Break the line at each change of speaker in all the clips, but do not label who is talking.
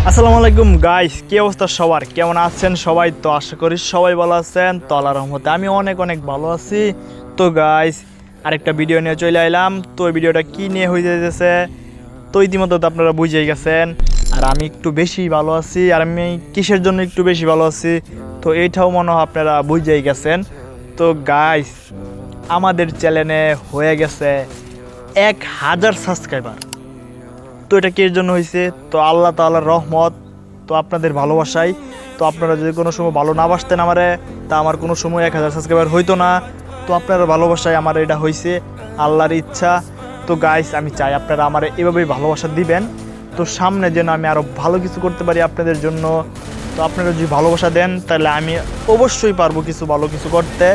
আসসালামু আলাইকুম গাইস, কি অবস্থা সবার? কেমন আছেন সবাই? তো আশা করি সবাই ভালো আছেন। তো আল্লাহর রহমতে আমি অনেক অনেক ভালো আছি। তো গাইস, আরেকটা ভিডিও নিয়ে চলে আইলাম। তো এই ভিডিওটা কি নিয়ে হয়ে যেতেছে তো ইতিমধ্যে তো আপনারা বুঝেই গেছেন। আর আমি একটু বেশি ভালো আছি। আর আমি কিসের জন্য একটু বেশি ভালো আছি তো এইটাও মনে হয় আপনারা বুঝেই গেছেন। তো গাইস, আমাদের চ্যানেলে হয়ে গেছে 1000 সাবস্ক্রাইবার। তো এটা কির জন্য হয়েছে? তো আল্লাহ তাআলার রহমত, তো আপনাদের ভালোবাসাই। তো আপনারা যদি কোনো সময় ভালো না বাসতেন আমারে, তা আমার কোনো সময় 1000 সাবস্ক্রাইবার হইতো না। তো আপনারা ভালোবাসায় আমার এটা হয়েছে, আল্লাহর ইচ্ছা। তো গাইস, আমি চাই আপনারা আমার এভাবেই ভালোবাসা দিবেন। তো সামনে যেন আমি আরও ভালো কিছু করতে পারি আপনাদের জন্য। তো আপনারা যদি ভালোবাসা দেন তাহলে আমি অবশ্যই পারবো কিছু ভালো কিছু করতে।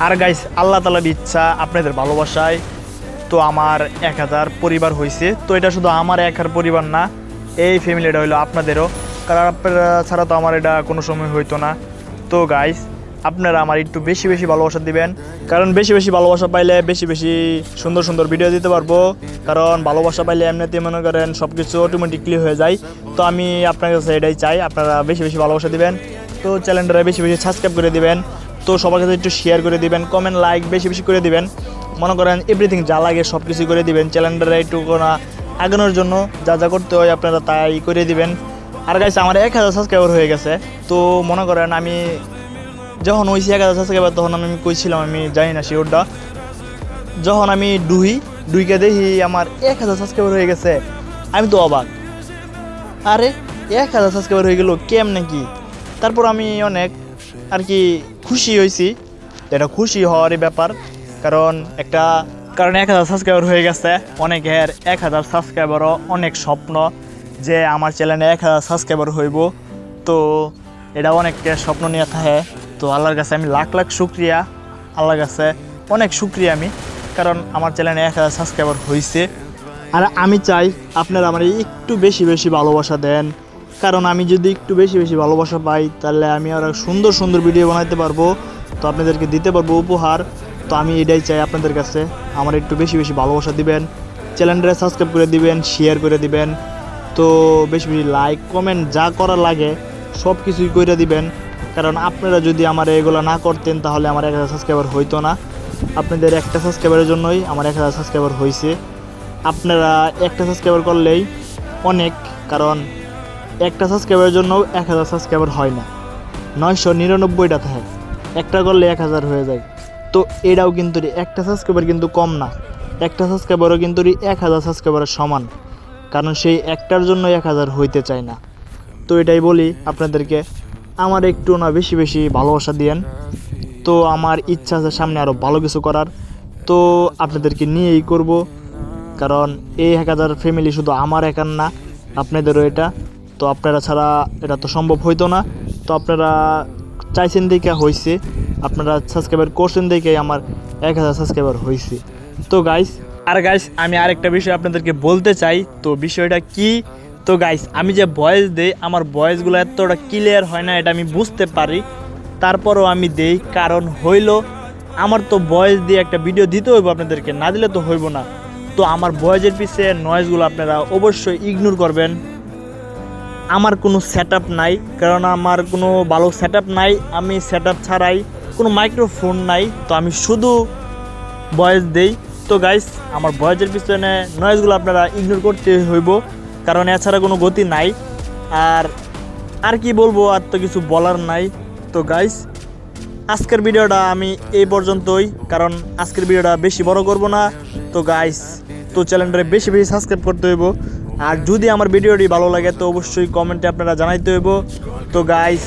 আর গাইস, আল্লাহ তাআলার ইচ্ছা, আপনাদের ভালোবাসায় তো আমার 1000 পরিবার হয়েছে। তো এটা শুধু আমার একার পরিবার না, এই ফ্যামিলিটা হইলো আপনাদেরও, কারণ আপনারা ছাড়া তো আমার এটা কোনো সময় হইতো না। তো গাইস, আপনারা আমার একটু বেশি বেশি ভালোবাসা দিবেন, কারণ বেশি বেশি ভালোবাসা পাইলে বেশি বেশি সুন্দর সুন্দর ভিডিও দিতে পারবো। কারণ ভালোবাসা পাইলে এমনিতে মনে করেন সব কিছু অটোমেটিকলি হয়ে যায়। তো আমি আপনার কাছে এটাই চাই, আপনারা বেশি বেশি ভালোবাসা দিবেন। তো চ্যানেলটা বেশি বেশি সাবস্ক্রাইব করে দিবেন। তো সবার কাছে একটু শেয়ার করে দিবেন, কমেন্ট লাইক বেশি বেশি করে দিবেন। মনে করেন এভরিথিং যা লাগে সব কিছু করে দিবেন চ্যানেলটা একটু না আগানোর জন্য। যা যা করতে হয় আপনারা তাই করে দিবেন। আর গাইস, আমার 1000 সাবস্ক্রাইবার হয়ে গেছে। তো মনে করেন আমি যখন হয়েছি 1000 সাবস্ক্রাইবার, তখন আমি কইছিলাম আমি জানি না শিওরটা, যখন আমি ডুইকে দেখি আমার 1000 সাবস্ক্রাইবার হয়ে গেছে, আমি তো অবাক। আরে 1000 সাবস্ক্রাইবার হয়ে গেল কেমনে কি? তারপর আমি অনেক আর কি খুশি হয়েছি। এটা খুশি হওয়ারই ব্যাপার, কারণ 1000 সাবস্ক্রাইবার হয়ে গেছে। অনেকের 1000 সাবস্ক্রাইবারও অনেক স্বপ্ন যে আমার চ্যানেলে 1000 সাবস্ক্রাইবার হইব। তো এটা অনেকটা স্বপ্ন নিয়ে থাকে। তো আল্লাহর কাছে আমি লাখ লাখ শুক্রিয়া, আল্লাহর কাছে অনেক শুক্রিয়া আমি, কারণ আমার চ্যানেলে 1000 সাবস্ক্রাইবার হয়েছে। আর আমি চাই আপনারা আমার একটু বেশি বেশি ভালোবাসা দেন, কারণ আমি যদি একটু বেশি বেশি ভালোবাসা পাই তাহলে আমি আরও সুন্দর সুন্দর ভিডিও বানাতে পারবো, তো আপনাদেরকে দিতে পারবো উপহার। তো আমি এটাই চাই আপনাদের কাছে, আমার একটু বেশি বেশি ভালোবাসা দিবেন, চ্যানেলটা সাবস্ক্রাইব করে দিবেন, শেয়ার করে দিবেন। তো বেশি বেশি লাইক কমেন্ট যা করা লাগে সব কিছুই করে দিবেন, কারণ আপনারা যদি আমার এগুলো না করতেন তাহলে আমার 1000 সাবস্ক্রাইবার হইতো না। আপনাদের একটা সাবস্ক্রাইবারের জন্যই আমার 1000 সাবস্ক্রাইবার হয়েছে। আপনারা একটা সাবস্ক্রাইবার করলেই অনেক, কারণ একটা সাবস্ক্রাইবারের জন্য 1000 সাবস্ক্রাইবার হয় না, 999টা থাকে, একটা করলে 1000 হয়ে যায়। তো এটাও কিন্তু একটা সাবস্ক্রাইবার কিন্তু কম না, একটা সাবস্ক্রাইবারও কিন্তু 1000 সাবস্ক্রাইবারের সমান, কারণ সেই একটার জন্য 1000 হইতে চায় না। তো এটাই বলি আপনাদেরকে, আমার একটু না বেশি বেশি ভালোবাসা দিয়েন। তো আমার ইচ্ছা আছে সামনে আরও ভালো কিছু করার, তো আপনাদেরকে নিয়েই করব, কারণ এই 1000 ফ্যামিলি শুধু আমার একার না, আপনাদেরও এটা। তো আপনারা ছাড়া এটা তো সম্ভব হইতো না। তো আপনারা চাইছেন দেখে হয়েছে, আপনারা সাবস্ক্রাইবার করছেন দেখে আমার 1000 সাবস্ক্রাইবার হয়েছে। তো গাইস, আমি আরেকটা বিষয় আপনাদেরকে বলতে চাই। তো বিষয়টা কি? তো গাইস, আমি যে ভয়েস দেই আমার ভয়েসগুলো এতটা ক্লিয়ার হয় না, এটা আমি বুঝতে পারি, তারপরও আমি দেই, কারণ হইল আমার তো ভয়েস দিয়ে একটা ভিডিও দিতে হইব, আপনাদেরকে না দিলে তো হইব না। তো আমার ভয়েসের পিছে নয়েজগুলো আপনারা অবশ্যই ইগনোর করবেন। আমার কোনো সেট আপ নাই, কারণ আমার কোনো ভালো সেট আপ নাই, আমি সেট আপ ছাড়াই কোনো মাইক্রোফোন নাই, তো আমি শুধু ভয়েস দেই। তো গাইস, আমার ভয়েসের পিছনে নয়েজগুলো আপনারা ইগনোর করতে হইব, কারণ এছাড়া কোনো গতি নাই। আর কি বলবো, আর তো কিছু বলার নাই। তো গাইস, আজকের ভিডিওটা আমি এই পর্যন্তই, কারণ আজকের ভিডিওটা বেশি বড় করব না। তো গাইস, তো চ্যানেলটা বেশি বেশি সাবস্ক্রাইব করতে হইব। আর যদি আমার ভিডিওটি ভালো লাগে তো অবশ্যই কমেন্টে আপনারা জানাইতে হইব। তো গাইস,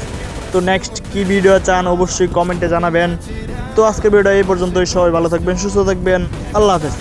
তো নেক্সট কি ভিডিও চান অবশ্যই কমেন্টে জানাবেন। তো আজকের ভিডিওটা এই পর্যন্তই, সবাই ভালো থাকবেন, সুস্থ থাকবেন, আল্লাহ হাফেজ।